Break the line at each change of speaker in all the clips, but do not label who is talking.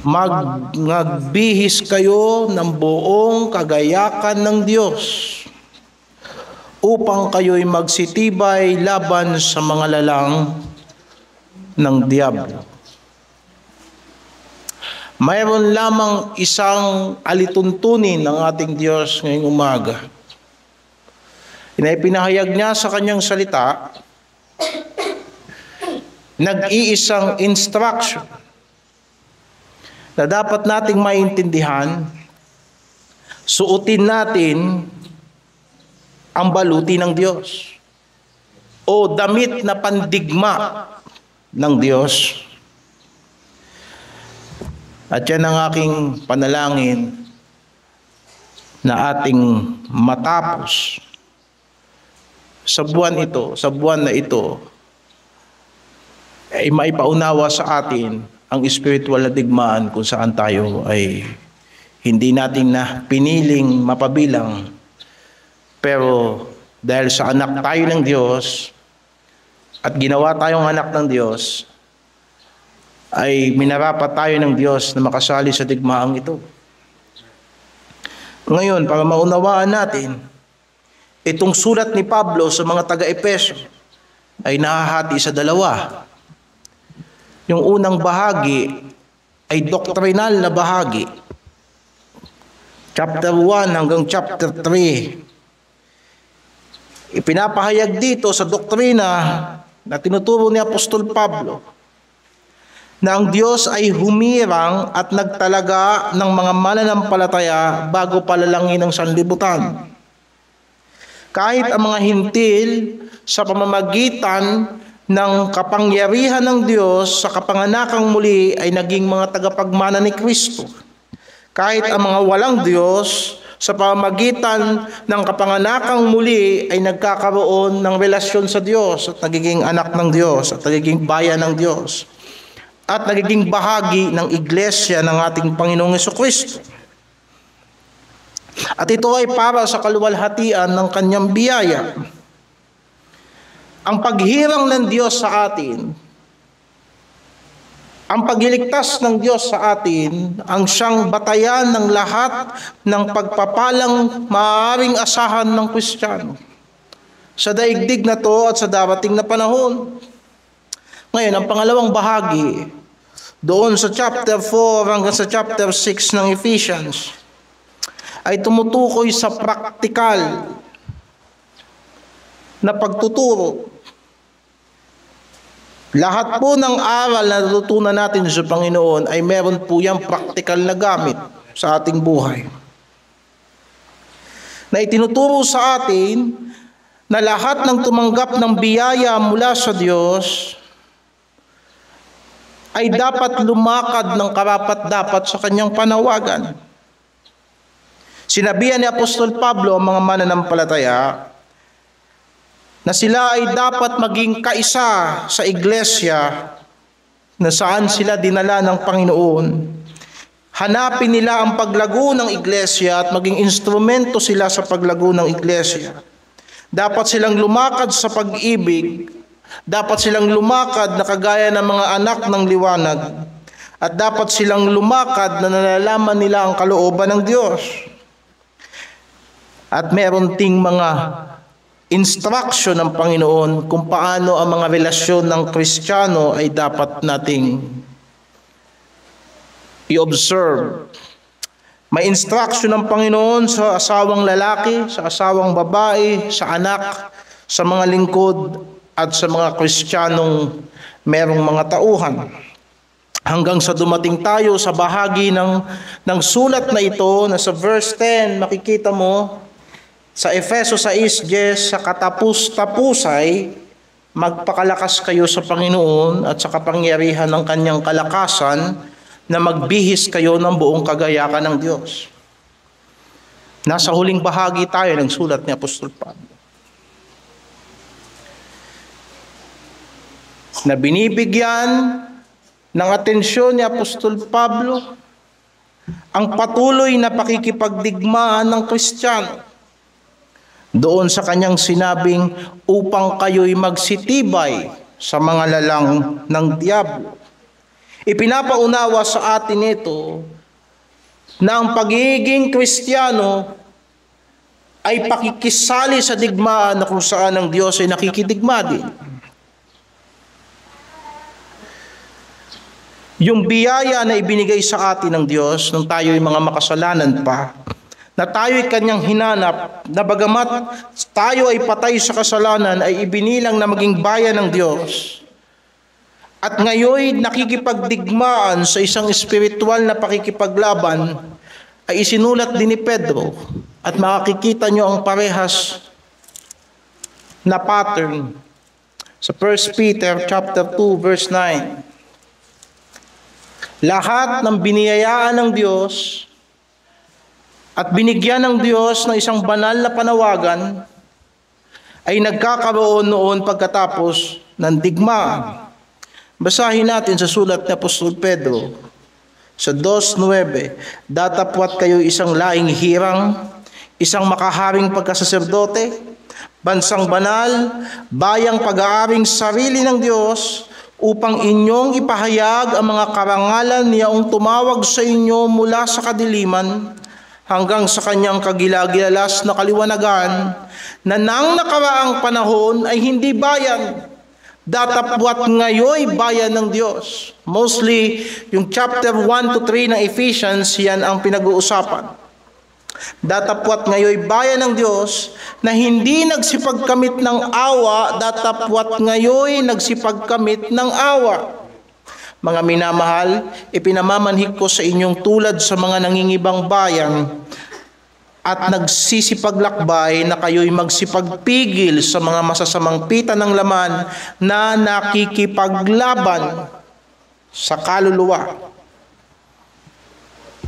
magbihis kayo ng buong kagayakan ng Diyos upang kayo'y magsitibay laban sa mga lalang ng diablo. Mayroon lamang isang alituntunin ng ating Diyos ngayong umaga. Pinahayag niya sa kanyang salita, nag-iisang instruction na dapat nating maintindihan, suotin natin ang baluti ng Diyos o damit na pandigma ng Diyos. At yan ang aking panalangin na ating matapos sa buwan na ito, ay maipaunawa sa atin ang spiritual na digmaan kung saan tayo ay hindi natin na piniling mapabilang. Pero dahil sa anak tayo ng Diyos at ginawa tayong anak ng Diyos, ay minarapat tayo ng Diyos na makasali sa digmaang ito. Ngayon, para maunawaan natin, itong sulat ni Pablo sa mga taga-Efeso ay nahahati sa dalawa. Yung unang bahagi ay doktrinal na bahagi. Chapter 1 hanggang chapter 3. Ipinapahayag dito sa doktrina na tinuturo ni Apostol Pablo na ang Diyos ay humirang at nagtalaga ng mga mananampalataya bago palalangin ng sanlibutan. Kahit ang mga hintil sa pamamagitan ng kapangyarihan ng Diyos sa kapanganakang muli ay naging mga tagapagmana ni Kristo. Kahit ang mga walang Diyos sa pamamagitan ng kapanganakang muli ay nagkakaroon ng relasyon sa Diyos at nagiging anak ng Diyos at nagiging bayan ng Diyos at nagiging bahagi ng iglesia ng ating Panginoong Jesucristo. At ito ay para sa kaluwalhatian ng kanyang biyaya. Ang paghirang ng Diyos sa atin, ang pagliligtas ng Diyos sa atin, ang siyang batayan ng lahat ng pagpapalang maaaring asahan ng Kristiyano sa daigdig na to at sa darating na panahon. Ngayon, ang pangalawang bahagi, doon sa chapter 4 hanggang sa chapter 6 ng Ephesians, ay tumutukoy sa praktikal na pagtuturo. Lahat po ng aral na natutunan natin sa Panginoon ay meron po yung praktikal na gamit sa ating buhay. Na itinuturo sa atin na lahat ng tumanggap ng biyaya mula sa Diyos ay dapat lumakad ng karapat-dapat sa kanyang panawagan. Sinabihan ni Apostol Pablo ang mga mananampalataya na sila ay dapat maging kaisa sa iglesia na saan sila dinala ng Panginoon. Hanapin nila ang paglago ng iglesia at maging instrumento sila sa paglago ng iglesia. Dapat silang lumakad sa pag-ibig. Dapat silang lumakad na kagaya ng mga anak ng liwanag. At dapat silang lumakad na nalalaman nila ang kalooban ng Diyos. At meron ting mga instruction ng Panginoon kung paano ang mga relasyon ng Kristiyano ay dapat nating i-observe. May instruction ng Panginoon sa asawang lalaki, sa asawang babae, sa anak, sa mga lingkod, at sa mga Kristiyanong merong mga tauhan. Hanggang sa dumating tayo sa bahagi ng sulat na ito, na sa verse 10, makikita mo, sa Efeso 6:10, sa katapus-tapusay, magpakalakas kayo sa Panginoon at sa kapangyarihan ng kanyang kalakasan na magbihis kayo ng buong kagayakan ng Diyos. Nasa huling bahagi tayo ng sulat ni Apostol Pablo, na binibigyan ng atensyon ni Apostol Pablo ang patuloy na pakikipagdigmaan ng Kristiyano. Doon sa kanyang sinabing, upang kayo'y magsitibay sa mga lalang ng diablo. Ipinapaunawa sa atin ito na ang pagiging Kristiyano ay pakikisali sa digmaan na kung saan ang Diyos ay nakikidigma din. Yung biyaya na ibinigay sa atin ng Diyos nung tayo ay mga makasalanan pa, na tayo ay kanyang hinanap, na bagamat tayo ay patay sa kasalanan, ay ibinilang na maging bayan ng Diyos. At ngayon nakikipagdigmaan sa isang espiritual na pakikipaglaban, ay isinulat din ni Pedro. At makikita nyo ang parehas na pattern sa 1 Peter chapter 2 verse 9. Lahat ng biniyayaan ng Diyos at binigyan ng Diyos ng isang banal na panawagan ay nagkakaroon noon pagkatapos ng digmaan. Basahin natin sa sulat ni Apostol Pedro sa 2:9, datapwat kayo isang laing hirang, isang makaharing pagkasaserdote, bansang banal, bayang pag-aaring sarili ng Diyos, upang inyong ipahayag ang mga karangalan niyaong tumawag sa inyo mula sa kadiliman hanggang sa kanyang kagilagilalas na kaliwanagan, na nang nakaraang panahon ay hindi bayan, datapwat ngayoy bayan ng Diyos. Mostly, yung chapter 1 to 3 ng Ephesians, yan ang pinag-uusapan. Datapwat ngayoy bayan ng Diyos na hindi nagsipagkamit ng awa, datapwat ngayoy nagsipagkamit ng awa. Mga minamahal, ipinamamanhik ko sa inyong tulad sa mga nangingibang bayan at nagsisipaglakbay na kayo'y magsipagpigil sa mga masasamang pita ng laman na nakikipaglaban sa kaluluwa.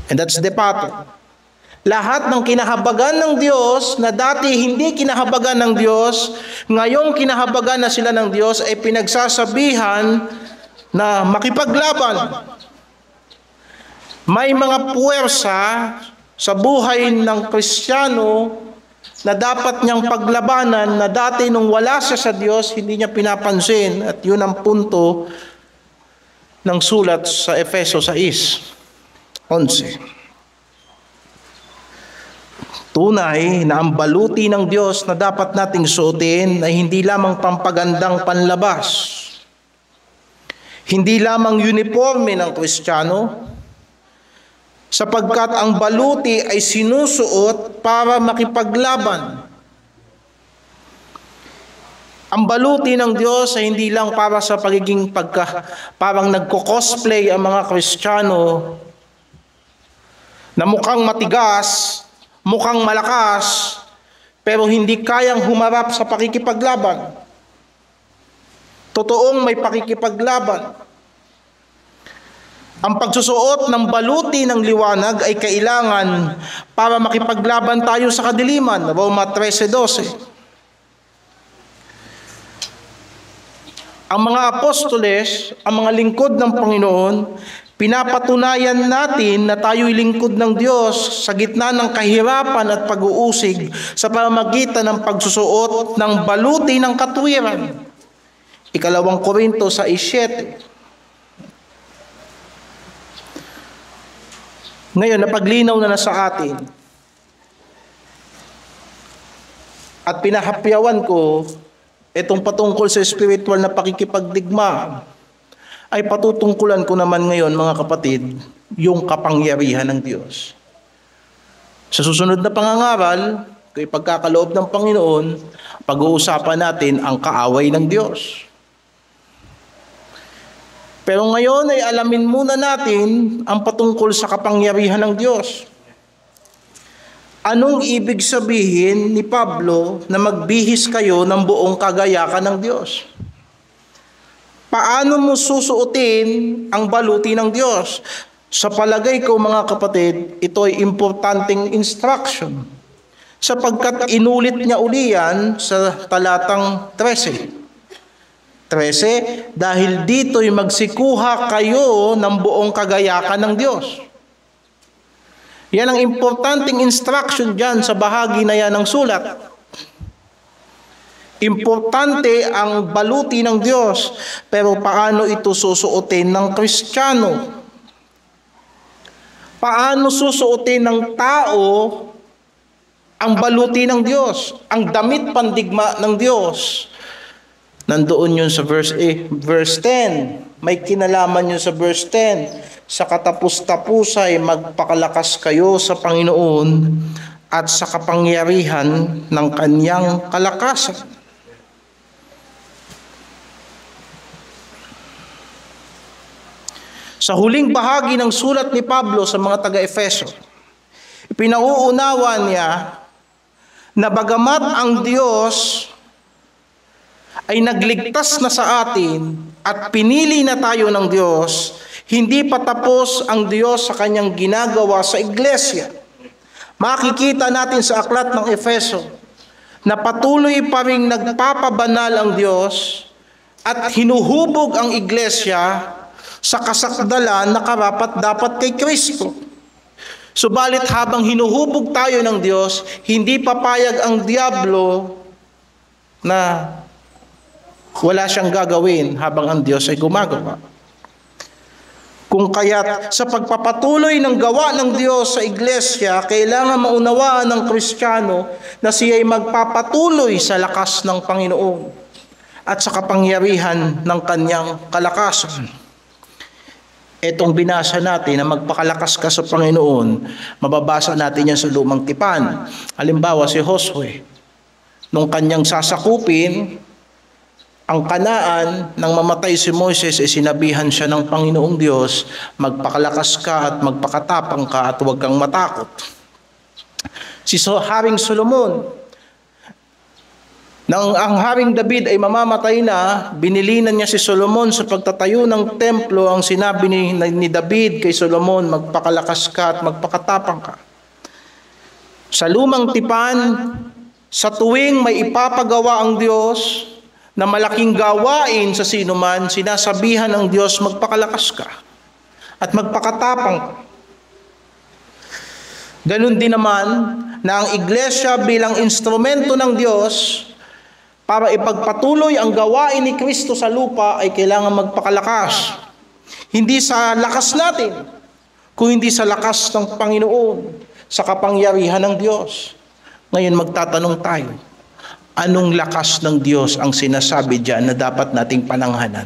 And that's the pattern. Lahat ng kinahabagan ng Diyos na dati hindi kinahabagan ng Diyos, ngayong kinahabagan na sila ng Diyos ay pinagsasabihan na makipaglaban. May mga puwersa sa buhay ng Kristiyano na dapat niyang paglabanan na dati nung wala siya sa Diyos, hindi niya pinapansin, at yun ang punto ng sulat sa Efeso 6:11. Tunay na ang baluti ng Diyos na dapat nating suotin ay hindi lamang pampagandang panlabas, hindi lamang uniforme ng Kristiyano, sapagkat ang baluti ay sinusuot para makipaglaban. Ang baluti ng Diyos ay hindi lang para sa pagiging parang nagko-cosplay ang mga Kristiyano na mukhang matigas, mukhang malakas, pero hindi kayang humarap sa pakikipaglaban. Totoong may pakikipaglaban. Ang pagsusuot ng baluti ng liwanag ay kailangan para makipaglaban tayo sa kadiliman. Roma 13:12. Ang mga apostoles, ang mga lingkod ng Panginoon, pinapatunayan natin na tayo'y lingkod ng Diyos sa gitna ng kahirapan at pag-uusig sa pamamagitan ng pagsusuot ng baluti ng katuwiran. 2 Korinto 6:7. Ngayon, napaglinaw na sa atin at pinahapyawan ko itong patungkol sa spiritual na pakikipagdigma, ay patutungkulan ko naman ngayon, mga kapatid, yung kapangyarihan ng Diyos. Sa susunod na pangangaral, kay pagkakaloob ng Panginoon, pag-uusapan natin ang kaaway ng Diyos. Pero ngayon ay alamin muna natin ang patungkol sa kapangyarihan ng Diyos. Anong ibig sabihin ni Pablo na magbihis kayo ng buong kagayakan ng Diyos? Paano mo susuotin ang baluti ng Diyos? Sa palagay ko, mga kapatid, ito ay importanteng instruction, sapagkat inulit niya uli yan sa talatang 13. Dahil dito'y magsikuha kayo ng buong kagayakan ng Diyos. Yan ang importanteng instruction dyan sa bahagi na yan ng sulat. Importante ang baluti ng Diyos, pero paano ito susuotin ng Kristiyano? Paano susuotin ng tao ang baluti ng Diyos, ang damit pandigma ng Diyos? Nandoon yun sa verse 10. May kinalaman yun sa verse 10. Sa katapus-tapusay, magpakalakas kayo sa Panginoon at sa kapangyarihan ng Kanyang kalakasan. Sa huling bahagi ng sulat ni Pablo sa mga taga-Efeso, ipinauunawa niya na bagamat ang Diyos ay nagligtas na sa atin at pinili na tayo ng Diyos, hindi pa tapos ang Diyos sa Kanyang ginagawa sa iglesia. Makikita natin sa aklat ng Efeso na patuloy pa ring nagpapabanal ang Diyos at hinuhubog ang iglesia sa kasakdalan na karapat-dapat kay Kristo. Subalit habang hinuhubog tayo ng Diyos, hindi papayag ang diablo na wala siyang gagawin habang ang Diyos ay gumagawa. Kung kaya't sa pagpapatuloy ng gawa ng Diyos sa iglesia, kailangan maunawaan ng Kristiyano na siya ay magpapatuloy sa lakas ng Panginoon at sa kapangyarihan ng Kanyang kalakasan. Etong binasa natin na magpakalakas ka sa Panginoon, mababasa natin yan sa Lumang Tipan. Halimbawa si Josue, nung kanyang sasakupin ang Kanaan, nang mamatay si Moises, sinabihan siya ng Panginoong Diyos, magpakalakas ka at magpakatapang ka at huwag kang matakot. Si Haring Solomon, nang ang Haring David ay mamamatay na, binilinan niya si Solomon sa pagtatayo ng templo. Ang sinabi ni David kay Solomon, magpakalakas ka at magpakatapang ka. Sa Lumang Tipan, sa tuwing may ipapagawa ang Diyos na malaking gawain sa sinuman, sinasabihan ng Diyos, magpakalakas ka at magpakatapang ka. Ganun din naman na ang iglesia bilang instrumento ng Diyos para ipagpatuloy ang gawain ni Kristo sa lupa ay kailangan magpakalakas. Hindi sa lakas natin, kung hindi sa lakas ng Panginoon, sa kapangyarihan ng Diyos. Ngayon magtatanong tayo, anong lakas ng Diyos ang sinasabi diyan na dapat nating pananghanan?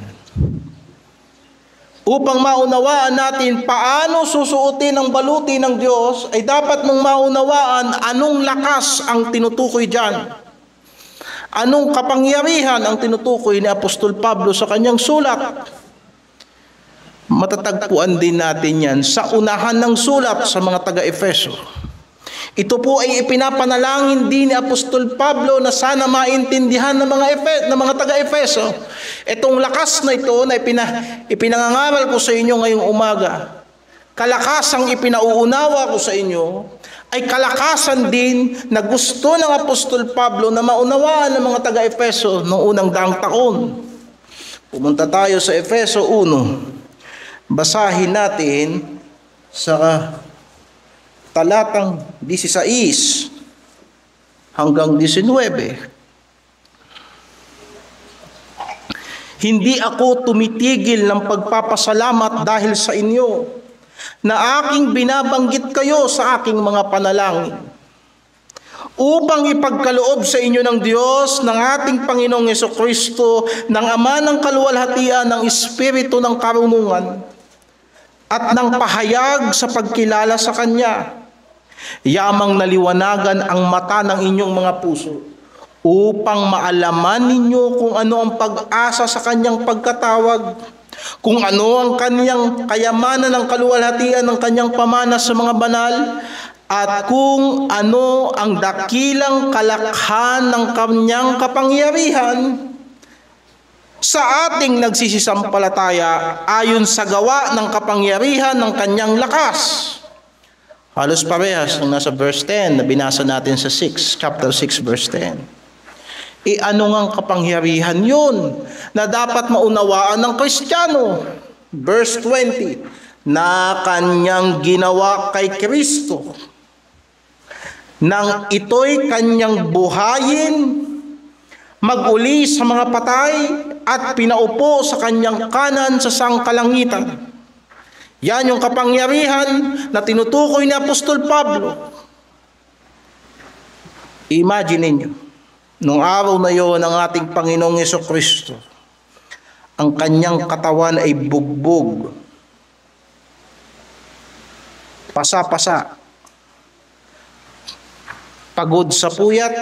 Upang maunawaan natin paano susuotin ang baluti ng Diyos, ay dapat mong maunawaan anong lakas ang tinutukoy diyan. Anong kapangyarihan ang tinutukoy ni Apostol Pablo sa kanyang sulat? Matatagpuan din natin yan sa unahan ng sulat sa mga taga-Efeso. Ito po ay ipinapanalangin din ni Apostol Pablo na sana maintindihan ng mga taga-Efeso. Itong lakas na ito na ipinangangaral ko sa inyo ngayong umaga, kalakasang ipinauunawa ko sa inyo, ay kalakasan din na gusto ng Apostol Pablo na maunawaan ng mga taga-Efeso noong unang daang taon. Pumunta tayo sa Efeso 1. Basahin natin sa talatang 16 hanggang 19. Hindi ako tumitigil ng pagpapasalamat dahil sa inyo, na aking binabanggit kayo sa aking mga panalangin, upang ipagkaloob sa inyo ng Diyos, ng ating Panginoong Jesucristo, ng Ama ng kaluwalhatian, ng Espiritu ng karunungan, at ng pahayag sa pagkilala sa Kanya, yamang naliwanagan ang mata ng inyong mga puso, upang maalaman ninyo kung ano ang pag-asa sa Kanyang pagkatawag, kung ano ang Kanyang kayamanan ng kaluwalhatian ng Kanyang pamana sa mga banal, at kung ano ang dakilang kalakhan ng Kanyang kapangyarihan sa ating nagsisisampalataya ayon sa gawa ng kapangyarihan ng Kanyang lakas. Halos parehas ng nasa verse 10 na binasa natin sa chapter 6 verse 10. Ano ngang kapangyarihan yun na dapat maunawaan ng Kristiyano? Verse 20, na Kanyang ginawa kay Kristo, nang ito'y Kanyang buhayin mag-uli sa mga patay at pinaupo sa kanyang kanan sa sangkalangitan. Yan yung kapangyarihan na tinutukoy ni Apostol Pablo. Imagine niyo, nung araw na yon ang ating Panginoong Jesucristo, ang kanyang katawan ay bugbog, pasa-pasa, pagod sa puyat,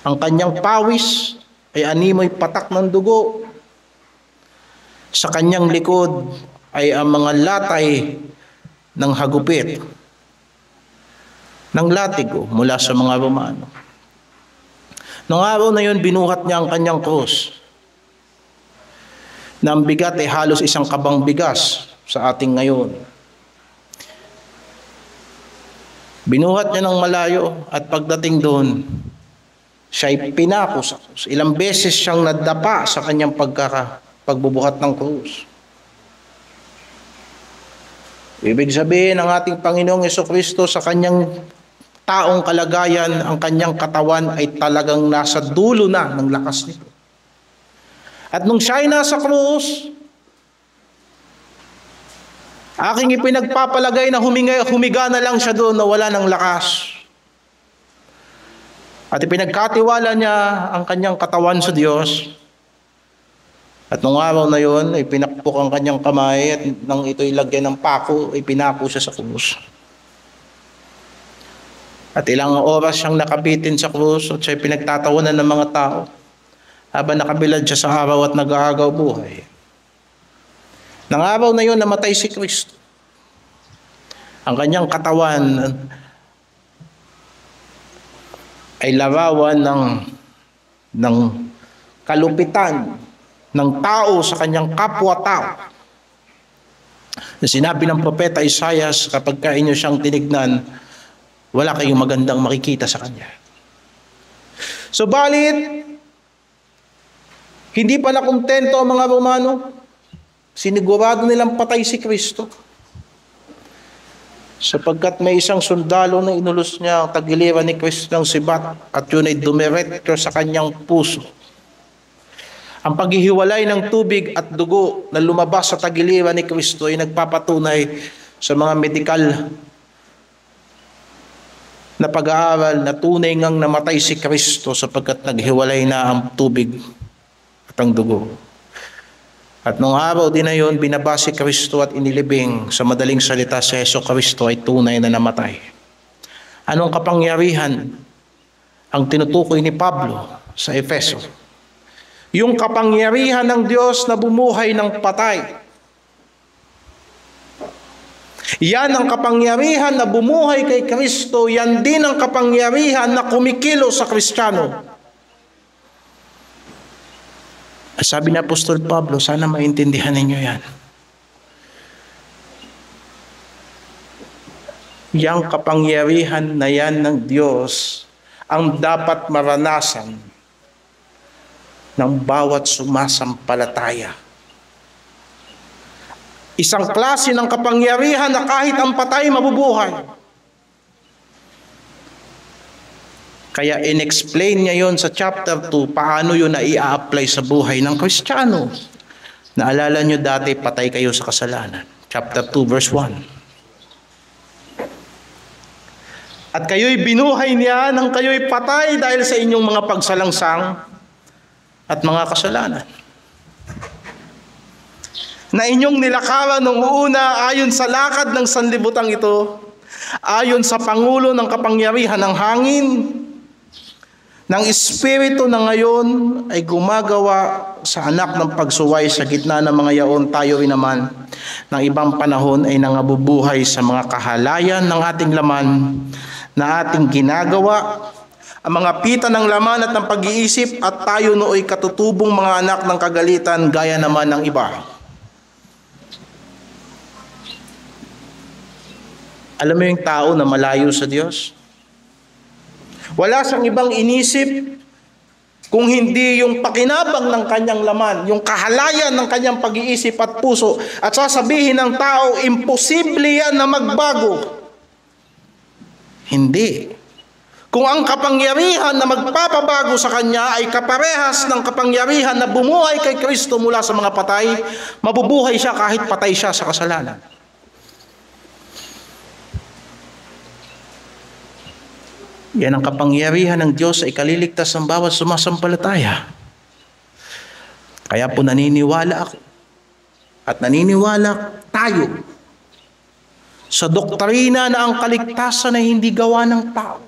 ang kanyang pawis ay animoy patak ng dugo, sa kanyang likod ay ang mga latay ng hagupit, ng latigo mula sa mga Romano. Noong araw na yun, binuhat niya ang kanyang krus, na ang bigat ay halos 1 kabang bigas sa ating ngayon. Binuhat niya ng malayo at pagdating doon, siya ay pinako sa krus. Ilang beses siyang nadapa sa kanyang pagbubuhat ng krus. Ibig sabihin, ang ating Panginoong Jesucristo sa kanyang taong kalagayan, ang kanyang katawan ay talagang nasa dulo na ng lakas nito. At nung siya ay nasa krus, aking ipinagpapalagay na humiga na lang siya doon na wala ng lakas. At ipinagkatiwala niya ang kanyang katawan sa Diyos. At nung araw na yon, ay pinakpok ang kanyang kamay at nang ito'y lagyan ng pako, ay pinako siya sa krus. At ilang oras siyang nakabitin sa krus at siya'y pinagtatawanan ng mga tao habang nakabilad siya sa araw at nag-aagaw buhay. Nang araw na yon, namatay si Kristo. Ang kanyang katawan ay larawan ng kalupitan ng tao sa kanyang kapwa-tao. Sinabi ng propeta Isaias, kapag inyo siyang tinignan, wala kayong magandang makikita sa kanya. Subalit, hindi pa nakontento ang mga Romano. Sinigurado nilang patay si Kristo. Sapagkat may isang sundalo na inulos niya ang tagiliran ni Kristo ng sibat at yun ay dumiretso sa kanyang puso. Ang paghihiwalay ng tubig at dugo na lumabas sa tagiliran ni Kristo ay nagpapatunay sa mga medikal na pag-aaral na tunay ngang namatay si Kristo sapagkat naghiwalay na ang tubig at ang dugo. At nung araw din na yun, binaba si Kristo at inilibing. Sa madaling salita, si Jesu Kristo ay tunay na namatay. Anong kapangyarihan ang tinutukoy ni Pablo sa Efeso? Yung kapangyarihan ng Diyos na bumuhay ng patay. Yan ang kapangyarihan na bumuhay kay Kristo, yan din ang kapangyarihan na kumikilo sa Kristiyano. Sabi ni Apostol Pablo, sana maintindihan ninyo yan. Yang kapangyarihan na yan ng Diyos ang dapat maranasan ng bawat sumasampalataya. Isang klase ng kapangyarihan na kahit ang patay mabubuhay. Kaya in-explain niya yon sa chapter 2, paano yun na i-apply sa buhay ng Kristiyano. Naalala nyo dati, patay kayo sa kasalanan. Chapter 2, verse 1. At kayo'y binuhay niya nang kayo'y patay dahil sa inyong mga pagsalangsang at mga kasalanan. Na inyong nilakaran nung una ayon sa lakad ng sanlibutan ito, ayon sa pangulo ng kapangyarihan ng hangin, ng Espiritu na ngayon ay gumagawa sa anak ng pagsuway sa gitna ng mga yaon. Tayo rin naman ng ibang panahon ay nangabubuhay sa mga kahalayan ng ating laman na ating ginagawa, ang mga pita ng laman at ng pag-iisip, at tayo nooy katutubong mga anak ng kagalitan gaya naman ng iba. Alam mo yung tao na malayo sa Diyos? Wala siyang ibang inisip kung hindi yung pakinabang ng kanyang laman, yung kahalayan ng kanyang pag-iisip at puso, at sasabihin ng tao, imposible yan na magbago. Hindi. Kung ang kapangyarihan na magpapabago sa kanya ay kaparehas ng kapangyarihan na bumuhay kay Kristo mula sa mga patay, mabubuhay siya kahit patay siya sa kasalanan. Yan ang kapangyarihan ng Diyos sa ikaliligtas ng bawat sumasampalataya. Kaya po naniniwala ako at naniniwala tayo sa doktrina na ang kaligtasan ay hindi gawa ng tao.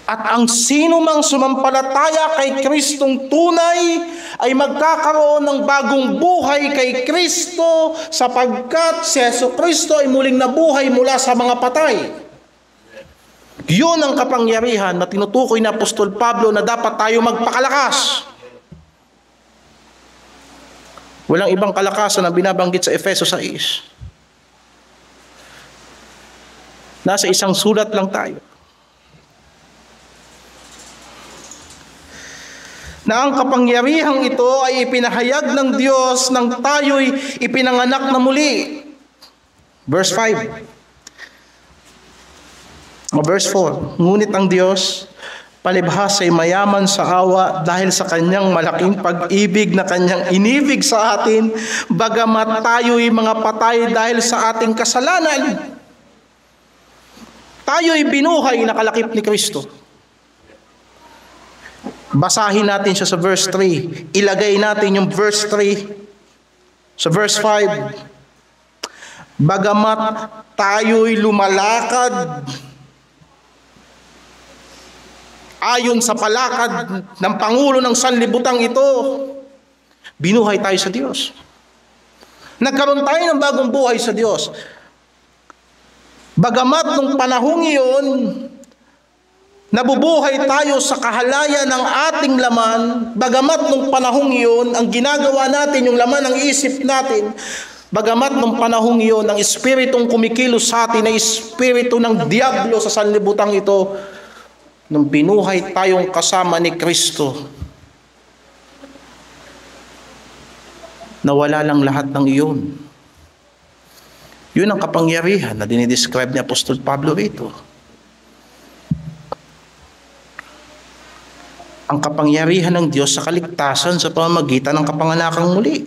At ang sino mang sumampalataya kay Kristong tunay ay magkakaroon ng bagong buhay kay Kristo sapagkat si Jesucristo ay muling nabuhay mula sa mga patay. Yun ang kapangyarihan na tinutukoy ni Apostol Pablo na dapat tayo magpakalakas. Walang ibang kalakasan na binabanggit sa Efeso 6. Nasa isang sulat lang tayo. Na ang kapangyarihang ito ay ipinahayag ng Diyos nang tayo'y ipinanganak na muli. Verse 5. O verse 4. Ngunit ang Diyos, palibhas ay mayaman sa awa dahil sa kanyang malaking pag-ibig na kanyang inibig sa atin, bagamat tayo'y mga patay dahil sa ating kasalanan. Tayo'y binuhay na kalakip ni Kristo. Basahin natin siya sa verse 3. Ilagay natin yung verse 3 sa verse 5. Bagamat tayo'y lumalakad ayon sa palakad ng Pangulo ng sanlibutan ito, binuhay tayo sa Diyos. Nagkaroon tayo ng bagong buhay sa Diyos. Bagamat nung panahong iyon, nabubuhay tayo sa kahalaya ng ating laman, bagamat nung panahong iyon, ang ginagawa natin, yung laman ng isip natin, bagamat nung panahong iyon, ang espiritong kumikilos sa atin ay espiritu ng diablo sa sanlibutan ito, nung binuhay tayong kasama ni Kristo, nawala lang lahat ng iyon. Yun ang kapangyarihan na dinidescribe ni Apostol Pablo rito. Ang kapangyarihan ng Diyos sa kaligtasan sa pamamagitan ng kapanganakang muli.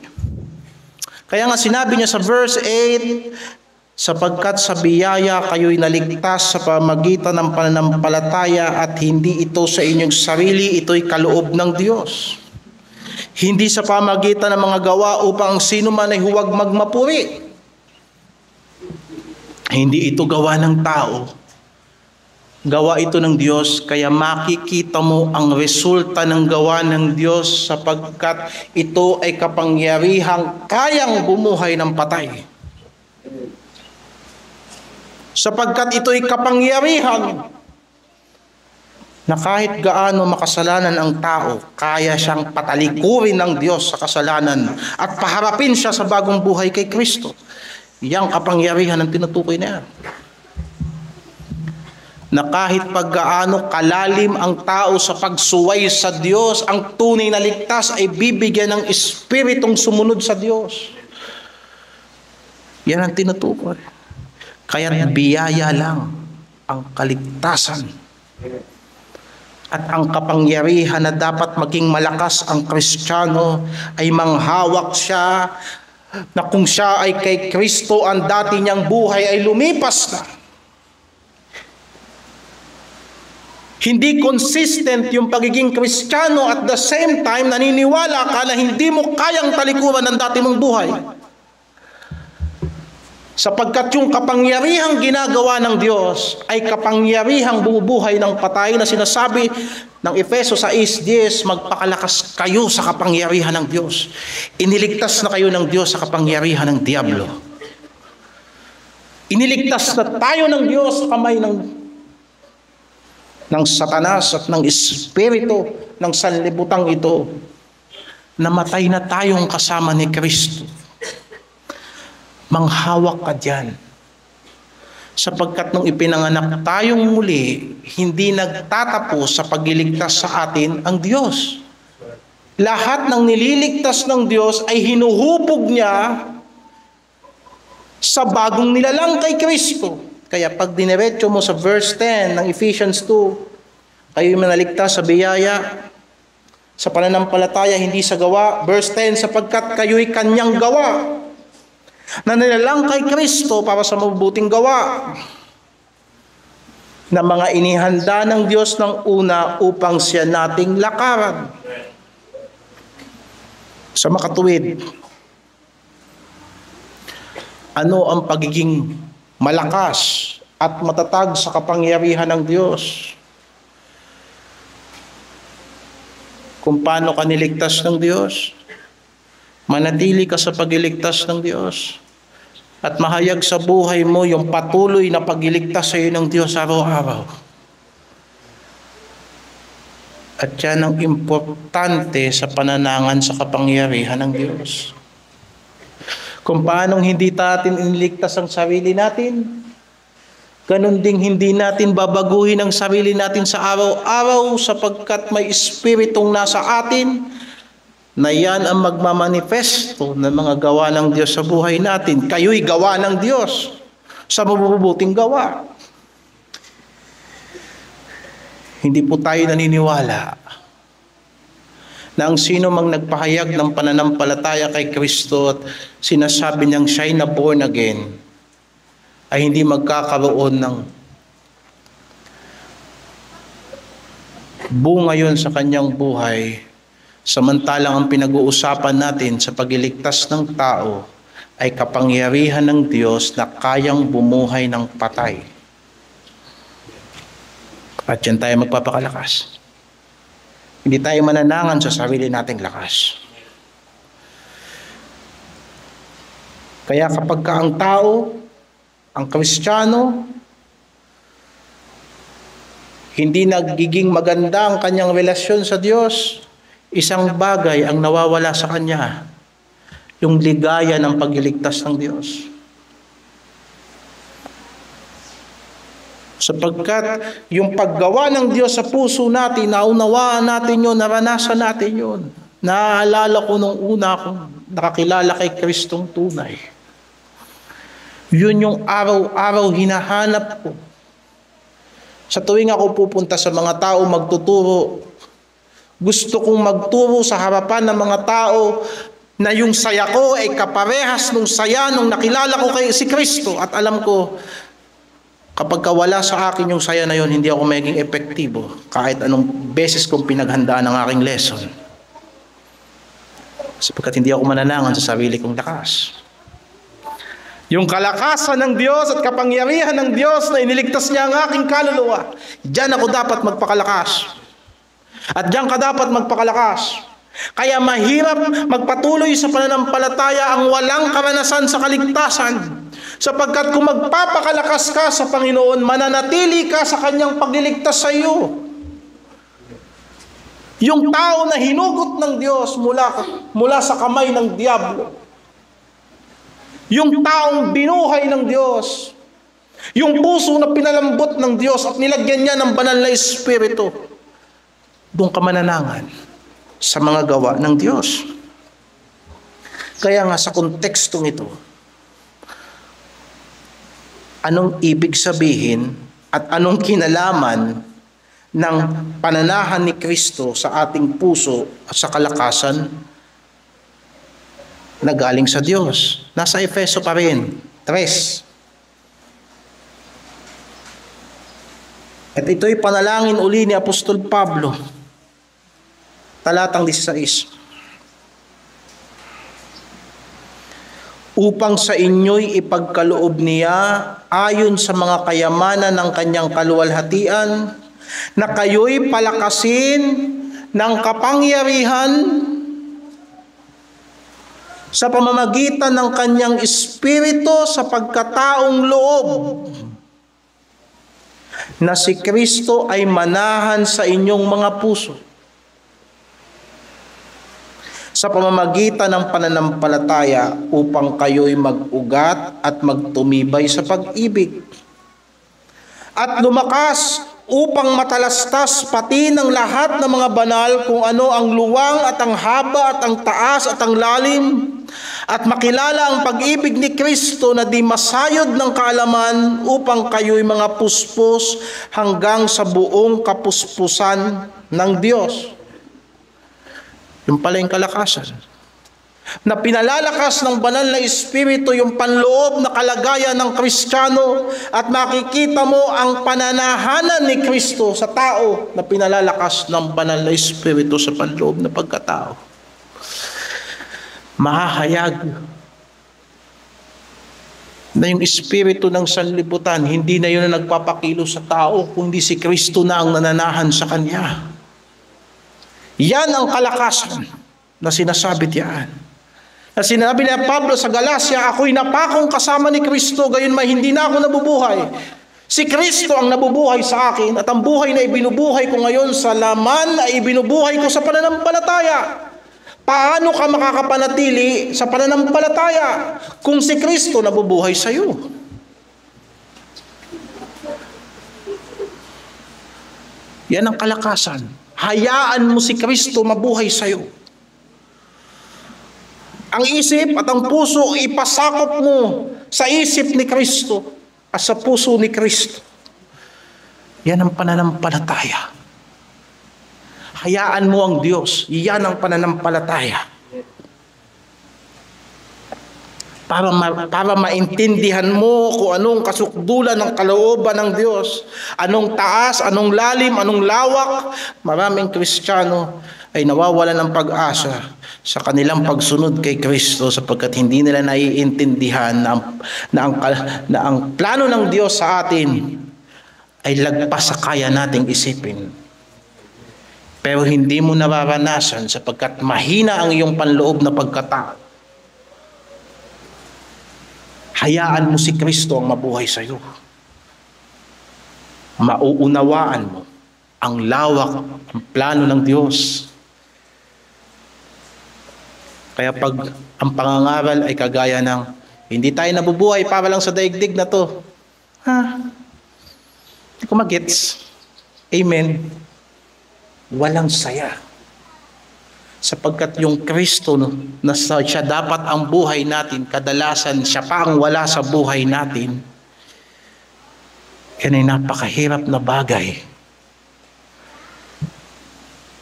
Kaya nga sinabi niya sa verse 8, sapagkat sa biyaya kayo'y naligtas sa pamamagitan ng pananampalataya at hindi ito sa inyong sarili, ito'y kaloob ng Diyos. Hindi sa pamamagitan ng mga gawa upang sino man ay huwag magmapuri. Hindi ito gawa ng tao. Gawa ito ng Diyos, kaya makikita mo ang resulta ng gawa ng Diyos sapagkat ito ay kapangyarihang kayang bumuhay ng patay. Sapagkat ito'y kapangyarihan na kahit gaano makasalanan ang tao, kaya siyang patalikurin ng Diyos sa kasalanan at paharapin siya sa bagong buhay kay Kristo. Yang kapangyarihan ang tinutukoy na yan. Na kahit paggaano kalalim ang tao sa pagsuway sa Diyos, ang tunay na ligtas ay bibigyan ng espiritong sumunod sa Diyos. Yan ang tinutukoy. Kaya biyaya lang ang kaligtasan. At ang kapangyarihan na dapat maging malakas ang Kristiyano ay manghawak siya na kung siya ay kay Kristo, ang dati niyang buhay ay lumipas na. Hindi consistent yung pagiging Kristiyano at the same time naniniwala ka na hindi mo kayang talikuran ang dati mong buhay. Sapagkat yung kapangyarihang ginagawa ng Diyos ay kapangyarihang bumubuhay ng patay na sinasabi ng Efeso 6:10, magpakalakas kayo sa kapangyarihan ng Diyos. Iniligtas na kayo ng Diyos sa kapangyarihan ng diablo. Iniligtas na tayo ng Diyos sa kamay ng Satanas at ng espiritu ng sanlibutan ito. Namatay na tayong kasama ni Kristo. Manghawak ka dyan. Sapagkat nung ipinanganak tayong muli, hindi nagtatapos sa pagliligtas sa atin ang Diyos. Lahat ng nililigtas ng Diyos ay hinuhubog niya sa bagong nilalang kay Kristo. Kaya pag dinerecho mo sa verse 10 ng Ephesians 2, kayo'y manaligtas sa biyaya, sa pananampalataya, hindi sa gawa. Verse 10, sapagkat kayo'y kanyang gawa, na nilalang kay Kristo para sa mabubuting gawa, na mga inihanda ng Diyos ng una upang siya nating lakaran. Sa makatuwid, ano ang pagiging malakas at matatag sa kapangyarihan ng Diyos? Kung paano ka niligtas ng Diyos, manatili ka sa pagliligtas ng Diyos, at mahayag sa buhay mo yung patuloy na pagliligtas sa iyo ng Diyos araw-araw. At yan ang importante sa pananangan sa kapangyarihan ng Diyos. Kung paanong hindi natin iniligtas ang sarili natin, ganun ding hindi natin babaguhin ang sarili natin sa araw-araw sapagkat may espiritong nasa atin na yan ang magmamanifesto ng mga gawa ng Diyos sa buhay natin. Kayo'y gawa ng Diyos sa mabubuting gawa. Hindi po tayo naniniwala na ang sino mang nagpahayag ng pananampalataya kay Kristo at sinasabi niyang siya'y na born again, ay hindi magkakaroon ng bunga yun sa kanyang buhay. Samantalang ang pinag-uusapan natin sa pagliligtas ng tao ay kapangyarihan ng Diyos na kayang bumuhay ng patay. At yan tayo magpapakalakas. Hindi tayo mananangan sa sarili nating lakas. Kaya kapag ka ang tao, ang Kristiyano, hindi nagiging maganda ang kanyang relasyon sa Diyos, isang bagay ang nawawala sa kanya, yung ligaya ng pagliligtas ng Diyos. Sapagkat yung paggawa ng Diyos sa puso natin, naunawaan natin yun, naranasan natin yun. Naaalala ko nung una akong nakakilala kay Kristong tunay. Yun yung araw-araw hinahanap ko. Sa tuwing ako pupunta sa mga tao magtuturo, gusto kong magturo sa harapan ng mga tao na yung saya ko ay kaparehas nung saya nung nakilala ko kay si Kristo. At alam ko, kapag wala sa akin yung saya na yun, hindi ako magiging epektibo kahit anong beses kong pinaghandaan ang aking lesson. Sapagkat hindi ako mananangan sa sarili kong lakas. Yung kalakasan ng Diyos at kapangyarihan ng Diyos na iniligtas niya ang aking kaluluwa, diyan ako dapat magpakalakas. At diyan ka dapat magpakalakas. Kaya mahirap magpatuloy sa pananampalataya ang walang karanasan sa kaligtasan. Sapagkat kung magpapakalakas ka sa Panginoon, mananatili ka sa kanyang pagliligtas sa iyo. Yung tao na hinugot ng Diyos mula sa kamay ng diablo. Yung taong binuhay ng Diyos. Yung puso na pinalambot ng Diyos at nilagyan niya ng banal na Espiritu. Doon ka mananangan sa mga gawa ng Diyos. Kaya nga sa kontekstong ito, anong ibig sabihin at anong kinalaman ng pananahan ni Kristo sa ating puso at sa kalakasan na galing sa Diyos? Nasa Efeso pa rin, 3. At ito'y panalangin uli ni Apostol Pablo, talatang 16. Upang sa inyo'y ipagkaloob niya ayon sa mga kayamanan ng kanyang kaluwalhatian, na kayo'y palakasin ng kapangyarihan sa pamamagitan ng kanyang Espiritu sa pagkataong loob, na si Kristo ay manahan sa inyong mga puso sa pamamagitan ng pananampalataya upang kayo'y mag-ugat at magtumibay sa pag-ibig at lumakas upang matalastas pati ng lahat ng mga banal kung ano ang luwang at ang haba at ang taas at ang lalim at makilala ang pag-ibig ni Kristo na di masayod ng kaalaman upang kayo'y mga puspos hanggang sa buong kapuspusan ng Diyos. Yung pala yung kalakasan. Na pinalalakas ng banal na Espiritu yung panloob na kalagayan ng Kristiyano at makikita mo ang pananahanan ni Kristo sa tao na pinalalakas ng banal na Espiritu sa panloob na pagkatao. Mahahayag na yung Espiritu ng sanlibutan, hindi na yun na nagpapakilo sa tao, kundi si Kristo na ang nananahan sa kanya. Yan ang kalakasan na sinasabi diyan. Na sinabi ni Pablo sa Galacia, ako'y napakong kasama ni Kristo, gayon may hindi na ako nabubuhay. Si Kristo ang nabubuhay sa akin at ang buhay na ibinubuhay ko ngayon sa laman ay ibinubuhay ko sa pananampalataya. Paano ka makakapanatili sa pananampalataya kung si Kristo nabubuhay sa iyo? Yan ang kalakasan. Hayaan mo si Kristo mabuhay sa iyo. Ang isip at ang puso, ipasakop mo sa isip ni Kristo at sa puso ni Kristo. Yan ang pananampalataya. Hayaan mo ang Diyos. Yan ang pananampalataya. Para maintindihan mo kung anong kasukdulan ng kalooban ng Diyos. Anong taas, anong lalim, anong lawak. Maraming Kristiyano ay nawawalan ng pag-asa sa kanilang pagsunod kay Kristo sapagkat hindi nila naiintindihan na ang plano ng Diyos sa atin ay lagpas sa kaya nating isipin. Pero hindi mo nararanasan sapagkat mahina ang iyong panloob na pagkatao. Hayaan mo si Kristo ang mabuhay sa iyo. Mauunawaan mo ang lawak, ang plano ng Diyos. Kaya pag ang pangangaral ay kagaya ng hindi tayo nabubuhay para lang sa daigdig na to. Hindi ko magets. Amen. Walang saya. Sapagkat yung Kristo na siya dapat ang buhay natin, kadalasan siya pa ang wala sa buhay natin. Yan ay napakahirap na bagay.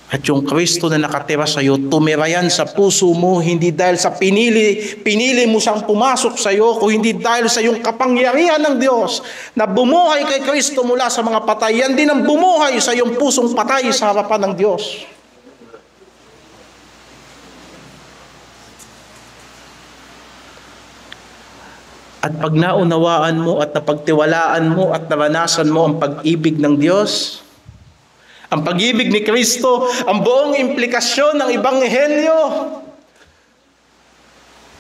At yung Kristo na nakatira sa iyo, tumira yan sa puso mo, hindi dahil sa pinili mo siyang pumasok sa iyo, kung hindi dahil sa yung kapangyarihan ng Diyos na bumuhay kay Kristo mula sa mga patay. Yan din ang bumuhay sa iyong pusong patay sa harapan ng Diyos. At pag naunawaan mo at napagtiwalaan mo at naranasan mo ang pag-ibig ng Diyos, ang pag-ibig ni Kristo, ang buong implikasyon ng Ebanghelyo,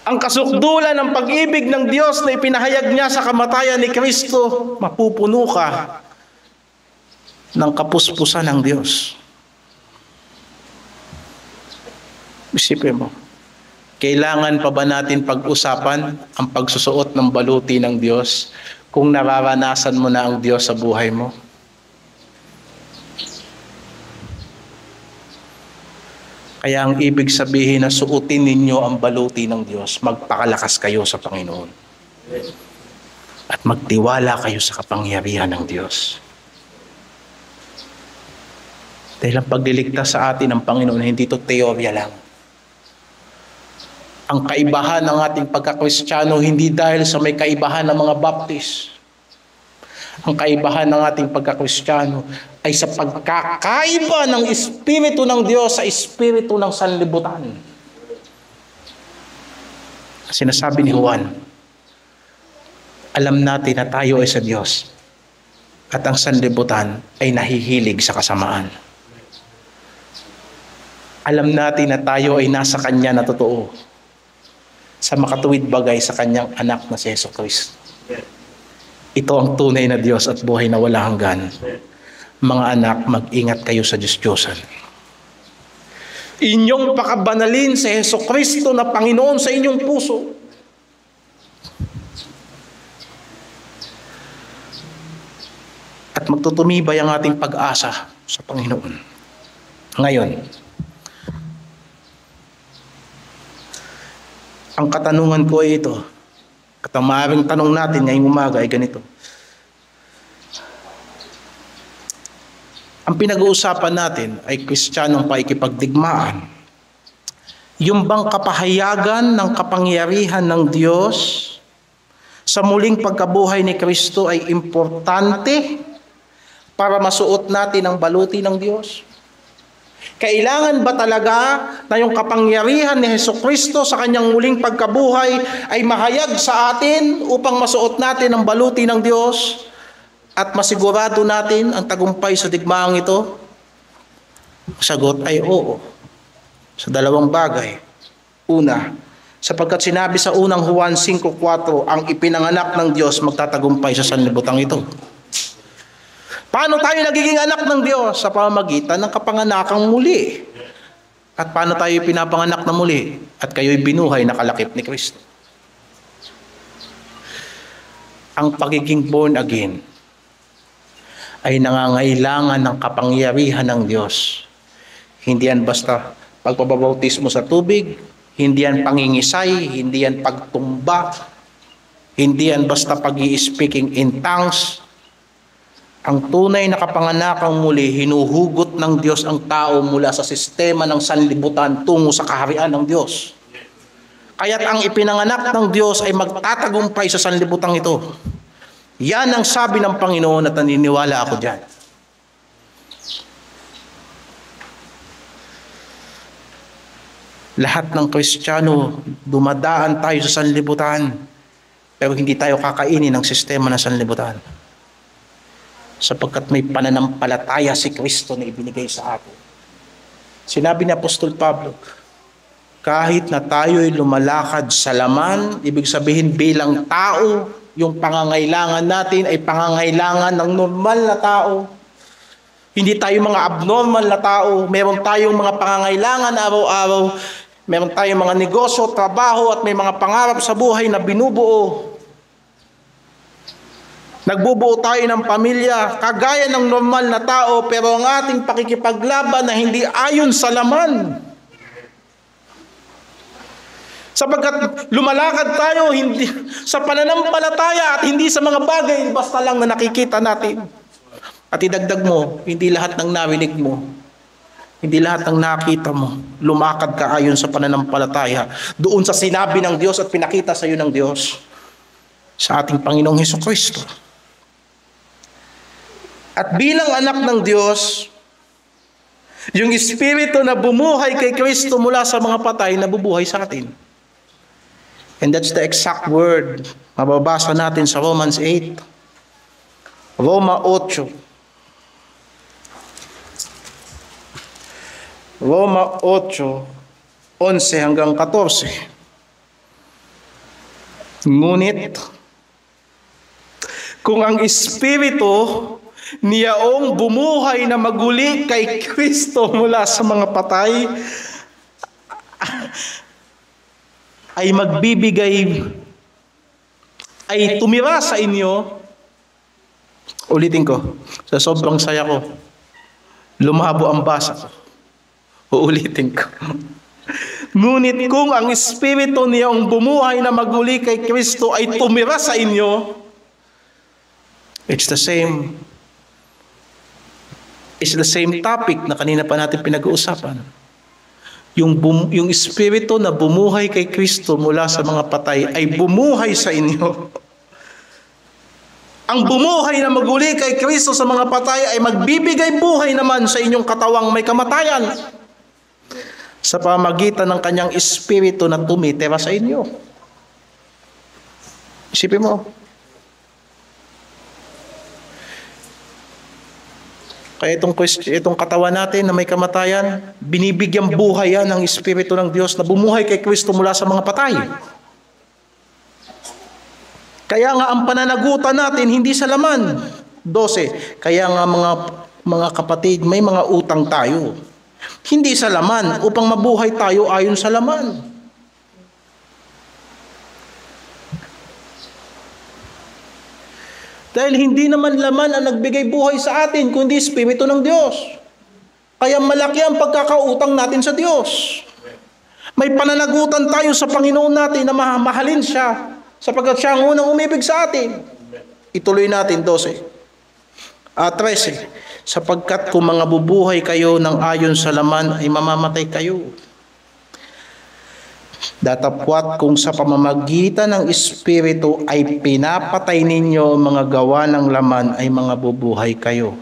ang kasukdulan ng pag-ibig ng Diyos na ipinahayag niya sa kamatayan ni Kristo, mapupuno ka ng kapuspusan ng Diyos. Isipin mo, kailangan pa ba natin pag-usapan ang pagsusuot ng baluti ng Diyos kung nararanasan mo na ang Diyos sa buhay mo? Kaya ang ibig sabihin na suotin ninyo ang baluti ng Diyos, magpakalakas kayo sa Panginoon. At magtiwala kayo sa kapangyarihan ng Diyos. Dahil ang pagliligtas sa atin ng Panginoon, hindi ito teorya lang. Ang kaibahan ng ating pagkakristyano, hindi dahil sa may kaibahan ng mga Baptist. Ang kaibahan ng ating pagkakristyano ay sa pagkakaiba ng Espiritu ng Diyos sa Espiritu ng sanlibutan. Sinasabi ni Juan, alam natin na tayo ay sa Diyos at ang sanlibutan ay nahihilig sa kasamaan. Alam natin na tayo ay nasa Kanya na totoo sa makatuwid bagay sa Kanyang anak na si Jesucristo. Ito ang tunay na Diyos at buhay na wala hanggan. Mga anak, mag-ingat kayo sa Diyos-Diyosan. Inyong pakabanalin si Jesucristo na Panginoon sa inyong puso. At magtutumibay ang ating pag-asa sa Panginoon. Ngayon, Ang katanungan ko ay ito, at ang maaaring tanong natin ngayong umaga ay ganito. Ang pinag-uusapan natin ay Kristiyanong paikipagdigmaan. Yung bang kapahayagan ng kapangyarihan ng Diyos sa muling pagkabuhay ni Kristo ay importante para masuot natin ang baluti ng Diyos? Kailangan ba talaga na yung kapangyarihan ni Hesukristo sa kanyang muling pagkabuhay ay mahayag sa atin upang masuot natin ang baluti ng Diyos at masigurado natin ang tagumpay sa digmaang ito? Sagot ay oo. Sa dalawang bagay. Una, sapagkat sinabi sa unang Juan 5:4, ang ipinanganak ng Diyos magtatagumpay sa sanlibutan ito. Paano tayo nagiging anak ng Diyos? Sa pamamagitan ng kapanganakang muli. At paano tayo pinapanganak na muli? At kayo'y binuhay na kalakip ni Kristo. Ang pagiging born again ay nangangailangan ng kapangyarihan ng Diyos. Hindi yan basta pagpabautismo sa tubig, hindi yan pangingisay, hindi yan pagtumba, hindi yan basta pag-i-speaking in tongues. Ang tunay na kapanganakang muli, hinuhugot ng Diyos ang tao mula sa sistema ng sanlibutan tungo sa kaharian ng Diyos. Kaya't ang ipinanganak ng Diyos ay magtatagumpay sa sanlibutan ito. Yan ang sabi ng Panginoon at naniniwala ako dyan. Lahat ng Kristiyano, dumadaan tayo sa sanlibutan, pero hindi tayo kakainin ng sistema ng sanlibutan. Sapagkat may pananampalataya si Kristo na ibinigay sa atin. Sinabi ni Apostol Pablo, kahit na tayo'y lumalakad sa laman, ibig sabihin bilang tao, yung pangangailangan natin ay pangangailangan ng normal na tao. Hindi tayo mga abnormal na tao. Meron tayong mga pangangailangan araw-araw. Meron tayong mga negosyo, trabaho at may mga pangarap sa buhay na binubuo. Nagbubuo tayo ng pamilya, kagaya ng normal na tao, pero ang ating pakikipaglaban na hindi ayon sa laman. Sapagkat lumalakad tayo hindi sa pananampalataya at hindi sa mga bagay basta lang na nakikita natin. At idagdag mo, hindi lahat ng narinig mo, hindi lahat ng nakita mo, lumakad ka ayon sa pananampalataya doon sa sinabi ng Diyos at pinakita sa iyo ng Diyos sa ating Panginoong Hesukristo. At bilang anak ng Diyos, yung Espiritu na bumuhay kay Kristo mula sa mga patay, nabubuhay sa atin. And that's the exact word. Mababasa natin sa Romans 8. Roma 8. Roma 8, 11 hanggang 14. Ngunit, kung ang Espiritu niyaong bumuhay na maguli kay Kristo mula sa mga patay ay magbibigay, ay tumira sa inyo. Ulitin ko, sa sobrang saya ko, lumabo ang basa ko. Uulitin ko. Ngunit kung ang Espiritu niyang bumuhay na maguli kay Kristo ay tumira sa inyo, it's the same topic na kanina pa natin pinag-uusapan. Yung Espiritu na bumuhay kay Kristo mula sa mga patay ay bumuhay sa inyo. Ang bumuhay na maguli kay Kristo sa mga patay ay magbibigay buhay naman sa inyong katawang may kamatayan sa pamagitan ng kanyang Espiritu na tumitira sa inyo. Isipin mo. Kaya itong katawan natin na may kamatayan, binibigyan buhay yan ng Espiritu ng Diyos na bumuhay kay Kristo mula sa mga patay. Kaya nga ang pananagutan natin hindi sa laman. 12. Kaya nga mga kapatid, may mga utang tayo. Hindi sa laman upang mabuhay tayo ayon sa laman. Dahil hindi naman laman ang nagbigay buhay sa atin, kundi Espiritu ng Diyos. Kaya malaki ang pagkakautang natin sa Diyos. May pananagutan tayo sa Panginoon natin na mahalin siya sapagkat siya ang unang umibig sa atin. Ituloy natin 12. 13. Sapagkat kung mga bubuhay kayo ng ayon sa laman ay mamamatay kayo. Datapwat kung sa pamamagitan ng Espiritu ay pinapatay ninyo ang mga gawa ng laman ay mga bubuhay kayo.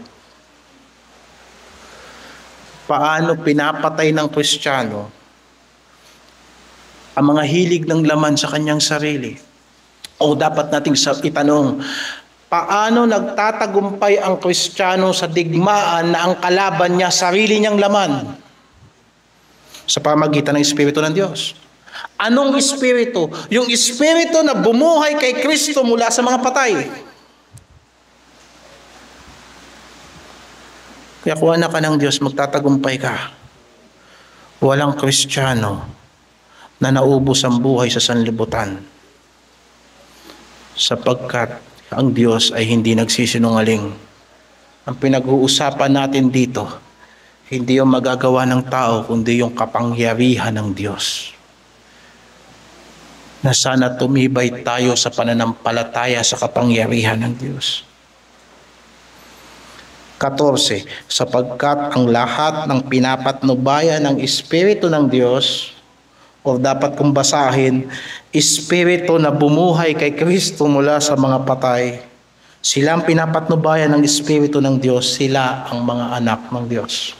Paano pinapatay ng Kristiyano ang mga hilig ng laman sa kanyang sarili? O dapat nating itanong, paano nagtatagumpay ang Kristiyano sa digmaan na ang kalaban niya sarili niyang laman? Sa pamamagitan ng Espiritu ng Diyos. Anong Espiritu? Yung Espiritu na bumuhay kay Kristo mula sa mga patay. Kaya kung anak ka ng Diyos, magtatagumpay ka. Walang Kristiyano na naubos ang buhay sa sanlibutan. Sapagkat ang Diyos ay hindi nagsisinungaling. Ang pinag-uusapan natin dito, hindi yung magagawa ng tao, kundi yung kapangyarihan ng Diyos. Na sana tumibay tayo sa pananampalataya sa kapangyarihan ng Diyos. 14. Sapagkat ang lahat ng pinapatnubayan ng Espiritu ng Diyos, o dapat kong basahin, Espiritu na bumuhay kay Kristo mula sa mga patay, sila ang pinapatnubayan ng Espiritu ng Diyos, sila ang mga anak ng Diyos.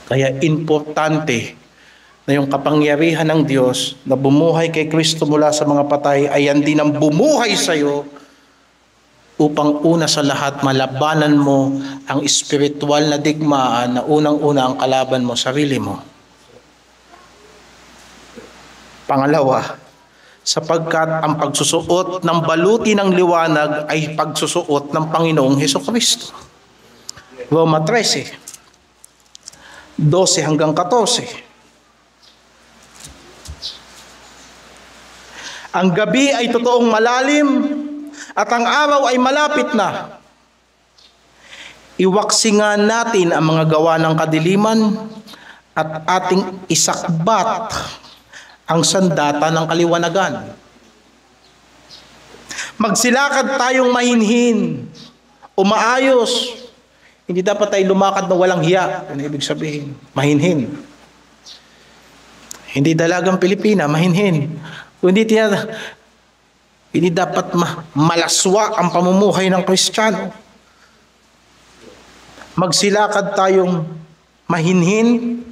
Kaya importante na yung kapangyarihan ng Diyos na bumuhay kay Kristo mula sa mga patay ay yan din ang bumuhay sa iyo upang una sa lahat malabanan mo ang espiritual na digmaan na unang-una ang kalaban mo, sarili mo. Pangalawa, sapagkat ang pagsusuot ng baluti ng liwanag ay pagsusuot ng Panginoong Hesukristo. Roma 13, 12 hanggang 14. Ang gabi ay totoong malalim at ang araw ay malapit na. Iwaksingan natin ang mga gawa ng kadiliman at ating isakbat ang sandata ng kaliwanagan. Magsilakad tayong mahinhin o maayos. Hindi dapat tayo lumakad na walang hiya. Ano ibig sabihin? Mahinhin. Hindi dalagang Pilipina, mahinhin. Hindi dapat malaswa ang pamumuhay ng Kristiyano. Magsilakad tayong mahinhin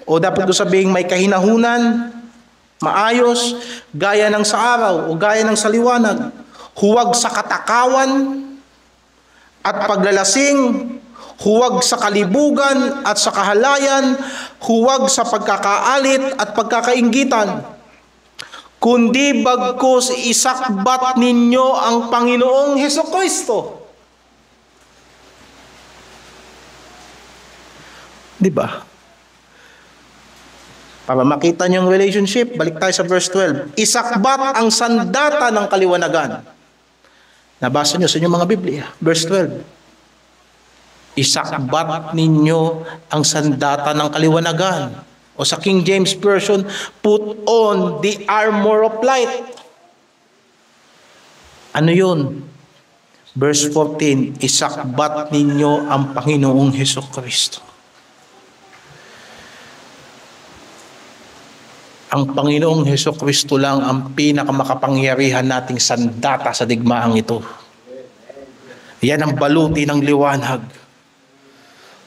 o dapat ko sabihin may kahinahunan, maayos, gaya ng sa araw o gaya ng sa liwanag. Huwag sa katakawan at paglalasing, huwag sa kalibugan at sa kahalayan, huwag sa pagkakaalit at pagkakainggitan. Kundi bagkus isakbat ninyo ang Panginoong Hesukristo. Di ba? Para makita niyo yung relationship, balik tayo sa verse 12. Isakbat ang sandata ng kaliwanagan. Nabasa niyo sa inyong mga Biblia. Verse 12. Isakbat ninyo ang sandata ng kaliwanagan. O sa King James Version, put on the armor of light. Ano yun? Verse 14, isakbat ninyo ang Panginoong Hesukristo. Ang Panginoong Hesukristo lang ang pinakamakapangyarihan nating sandata sa digmaang ito. Yan ang baluti ng liwanag.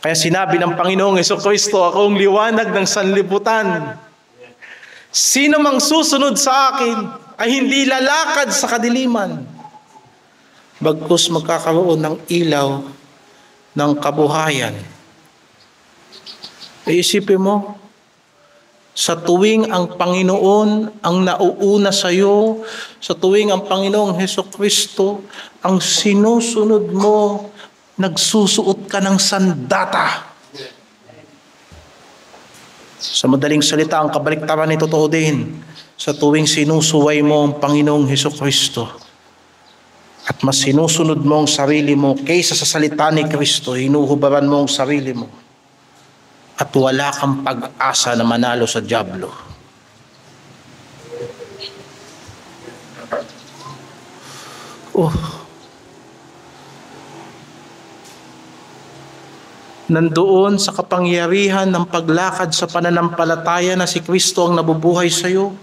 Kaya sinabi ng Panginoong Hesukristo, ako ang liwanag ng sanlibutan. Sino mang susunod sa akin ay hindi lalakad sa kadiliman. Bagkus magkakaroon ng ilaw ng kabuhayan. Iisipin mo, sa tuwing ang Panginoon ang nauuna sa iyo, sa tuwing ang Panginoong Hesukristo ang sinusunod mo, nagsusuot ka ng sandata. Sa madaling salita, ang kabaliktaran ay totoo din. Sa tuwing sinusuway mo ang Panginoong Hesukristo at mas sinusunod mo ang sarili mo kaysa sa salita ni Kristo, hinuhubaran mo ang sarili mo, at wala kang pag-asa na manalo sa dyablo. Nandoon sa kapangyarihan ng paglakad sa pananampalataya na si Kristo ang nabubuhay sa iyo.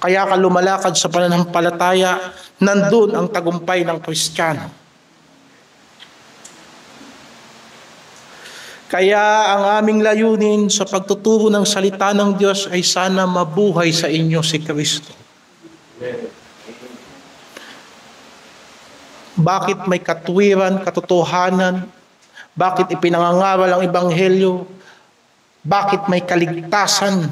Kaya ka lumalakad sa pananampalataya, nandoon ang tagumpay ng Kristiyano. Kaya ang aming layunin sa pagtuturo ng salita ng Diyos ay sana mabuhay sa inyo si Kristo. Bakit may katwiran, katotohanan? Bakit ipinangangaral ang Ebanghelyo? Bakit may kaligtasan?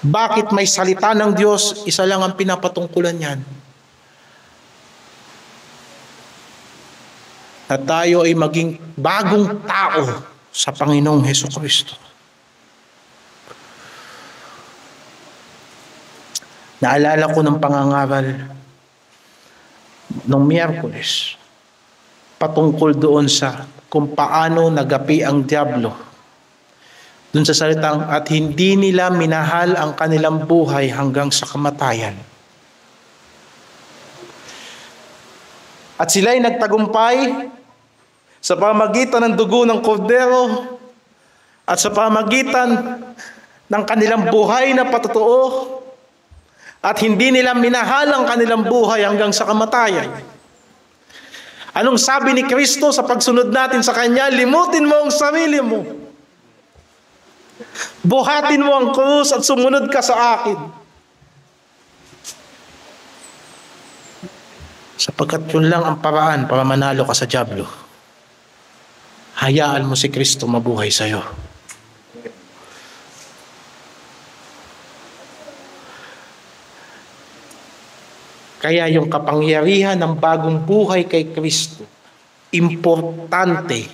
Bakit may salita ng Diyos? Isa lang ang pinapatungkulan yan. Na tayo ay maging bagong tao sa Panginoong Hesukristo. Naalala ko ng pangangaral noong Miyerkules patungkol doon sa kung paano nagapi ang dyablo. Doon sa salitang, at hindi nila minahal ang kanilang buhay hanggang sa kamatayan. At sila'y nagtagumpay sa pamagitan ng dugo ng kordero at sa pamagitan ng kanilang buhay na patotoo, at hindi nila minahal ang kanilang buhay hanggang sa kamatayan. Anong sabi ni Kristo sa pagsunod natin sa Kanya? Limutin mo ang sarili mo. Buhatin mo ang krus at sumunod ka sa akin. Sapagkat yun lang ang paraan para manalo ka sa dyablo. Hayaan mo si Kristo mabuhay sa iyo. Kaya yung kapangyarihan ng bagong buhay kay Kristo, importante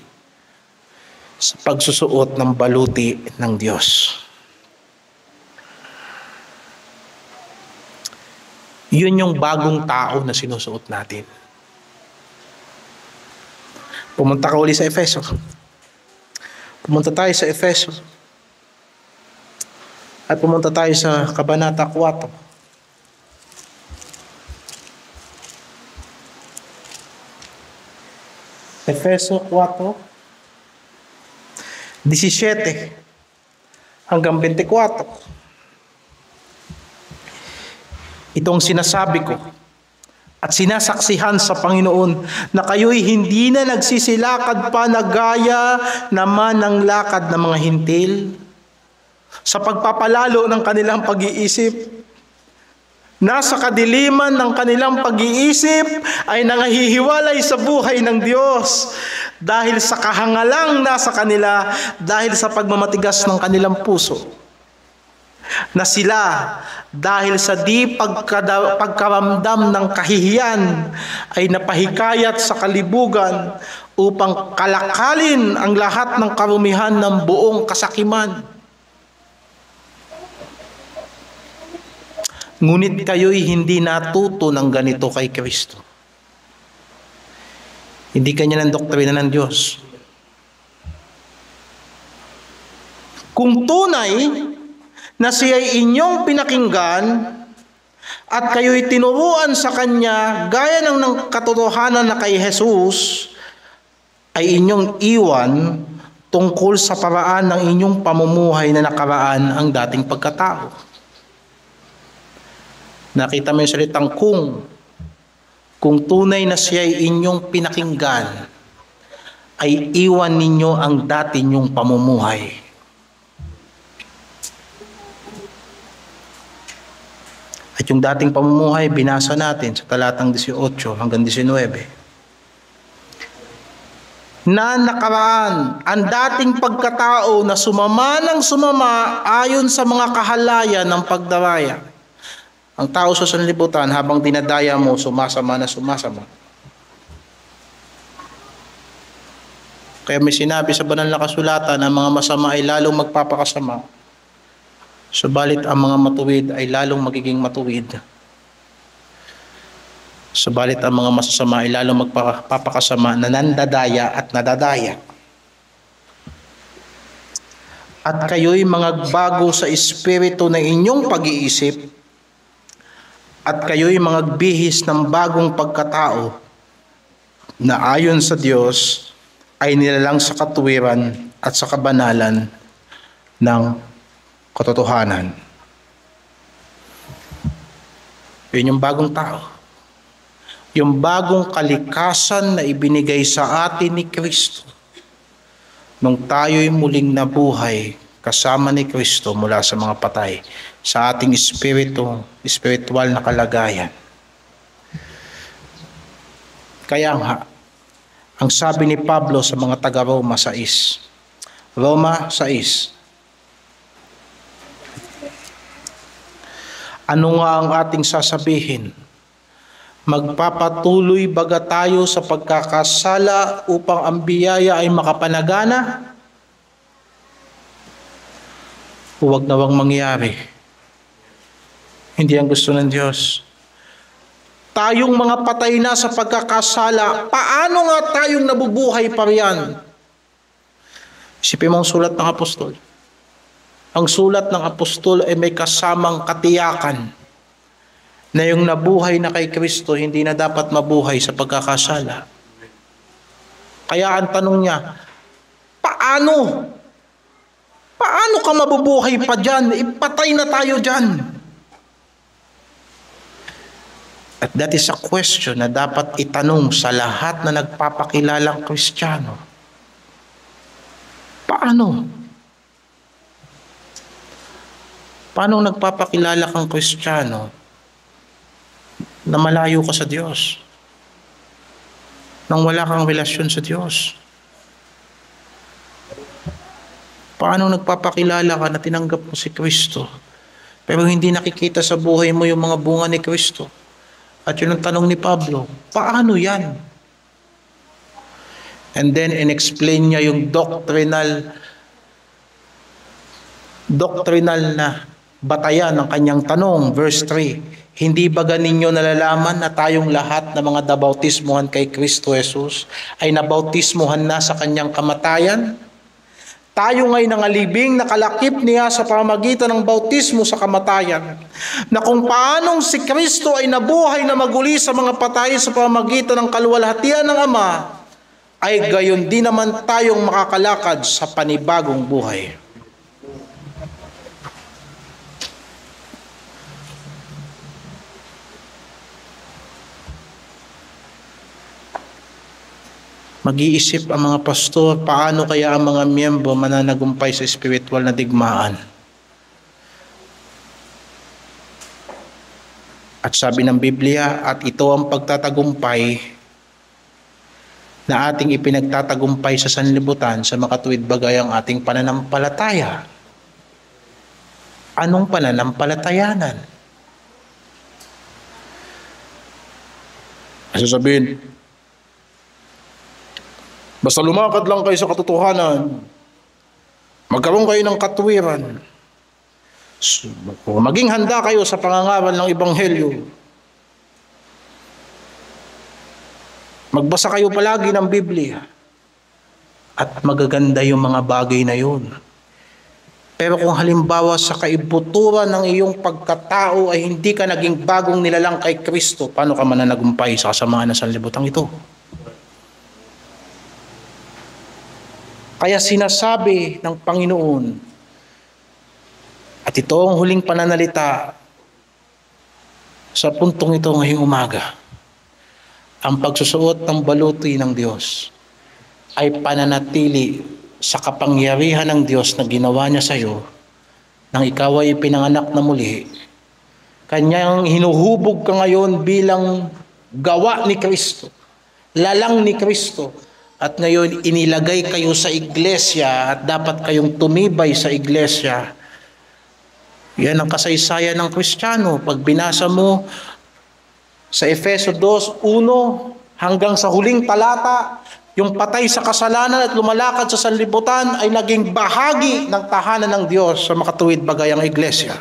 sa pagsusuot ng baluti ng Diyos. Yun yung bagong tao na sinusuot natin. Pumunta ka uli sa Efeso. Pumunta tayo sa Efeso. At pumunta tayo sa Kabanata 4. Efeso 4, 17 hanggang 24. Itong sinasabi ko at sinasaksihan sa Panginoon na kayo'y hindi na nagsisilakad pa na gaya naman ng lakad ng mga hintil sa pagpapalalo ng kanilang pag-iisip. Nasa kadiliman ng kanilang pag-iisip ay nangahihiwalay sa buhay ng Diyos dahil sa kahangalang nasa kanila, dahil sa pagmamatigas ng kanilang puso. Na sila, dahil sa di pagkaramdam ng kahihiyan, ay napahikayat sa kalibugan upang kalakalin ang lahat ng karumihan ng buong kasakiman. Ngunit kayo'y hindi natuto ng ganito kay Kristo. Hindi kanya ng doktrina ng Diyos. Kung tunay na siya'y inyong pinakinggan at kayo'y tinuruan sa Kanya gaya ng katotohanan na kay Jesus, ay inyong iwan tungkol sa paraan ng inyong pamumuhay na nakaraan ang dating pagkatao. Nakita mo yung salitang kung tunay na siya'y inyong pinakinggan, ay iwan ninyo ang dati ninyong pamumuhay. At yung dating pamumuhay, binasa natin sa talatang 18 hanggang 19. Na nakaraan, ang dating pagkatao na sumama ng sumama ayon sa mga kahalayan ng pagdaraya. Ang tao sa sanlibutan, habang dinadaya mo, sumasama na sumasama. Kaya may sinabi sa banal na kasulatan na mga masama ay lalong magpapakasama, subalit ang mga matuwid ay lalong magiging matuwid. Subalit ang mga masasama ay lalo magpapakasama na nandadaya at nadadaya. At kayo'y magbago sa espiritu ng inyong pag-iisip at kayo'y magbihis ng bagong pagkatao na ayon sa Diyos ay nilalang sa katuwiran at sa kabanalan ng katotohanan. Yun yung bagong tao. Yung bagong kalikasan na ibinigay sa atin ni Kristo nung tayo'y muling nabuhay kasama ni Kristo mula sa mga patay sa ating spiritual na kalagayan. Kaya nga, ang sabi ni Pablo sa mga taga-Roma 6, Roma 6, ano nga ang ating sasabihin? Magpapatuloy baga tayo sa pagkakasala upang ang biyaya ay makapanagana? Huwag nawang mangyari. Hindi ang gusto ng Diyos. Tayong mga patay na sa pagkakasala, paano nga tayong nabubuhay pa riyan? Isipin mo ang sulat ng apostol. Ang sulat ng apostol ay may kasamang katiyakan na yung nabuhay na kay Kristo hindi na dapat mabuhay sa pagkakasala. Kaya ang tanong niya, paano? Paano ka mabubuhay pa dyan? Ipatay na tayo dyan. At that is a question na dapat itanong sa lahat na nagpapakilalang Kristiyano. Paano? Paano nagpapakilala kang Kristiyano na malayo ka sa Diyos? Nang wala kang relasyon sa Diyos? Paano nagpapakilala ka na tinanggap mo si Kristo pero hindi nakikita sa buhay mo yung mga bunga ni Kristo? At yun ang tanong ni Pablo, paano yan? And then in-explain niya yung doctrinal na batayan ng kanyang tanong. Verse 3, hindi ba ninyo nalalaman na tayong lahat na mga nabautismuhan kay Kristo Jesus ay nabautismuhan na sa kanyang kamatayan? Tayo ngay nangalibing nakalakip niya sa pamamagitan ng bautismo sa kamatayan, na kung paanong si Kristo ay nabuhay na maguli sa mga patay sa pamamagitan ng kaluwalhatian ng Ama, ay gayon din naman tayong makakalakad sa panibagong buhay. Mag-iisip ang mga pastor, paano kaya ang mga miyembro mananagumpay sa spiritual na digmaan? At sabi ng Biblia, at ito ang pagtatagumpay na ating ipinagtatagumpay sa sanlibutan sa makatuwid bagay ang ating pananampalataya. Anong pananampalatayanan? Sasabihin, basta lumakad lang kayo sa katotohanan, magkaroon kayo ng katuwiran, maging handa kayo sa pangangaral ng Ebanghelyo, magbasa kayo palagi ng Biblia, at magaganda yung mga bagay na yun. Pero kung halimbawa sa kaibuturan ng iyong pagkatao ay hindi ka naging bagong nilalang kay Kristo, paano ka mananagumpay sa kasamaan ng sanlibutan ito? Kaya sinasabi ng Panginoon, at ito ang huling pananalita sa puntong ito ngayong umaga, ang pagsusuot ng baluti ng Diyos ay pananatili sa kapangyarihan ng Diyos na ginawa niya sa iyo nang ikaw ay pinanganak na muli. Kanyang hinuhubog ka ngayon bilang gawa ni Kristo, lalang ni Kristo. At ngayon, inilagay kayo sa iglesia at dapat kayong tumibay sa iglesia. Yan ang kasaysayan ng Kristiyano. Pag binasa mo sa Efeso 2:1 hanggang sa huling talata, yung patay sa kasalanan at lumalakad sa sanlibutan ay naging bahagi ng tahanan ng Diyos sa makatuwid bagay ang iglesia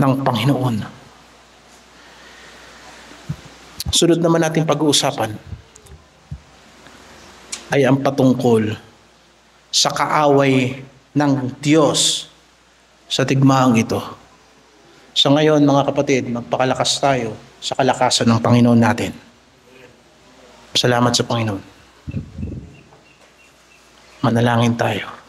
ng Panginoon. Sunod naman natin pag-uusapan ay ang patungkol sa kaaway ng Diyos sa digmaang ito. Sa ngayon, mga kapatid, magpakalakas tayo sa kalakasan ng Panginoon natin. Salamat sa Panginoon. Manalangin tayo.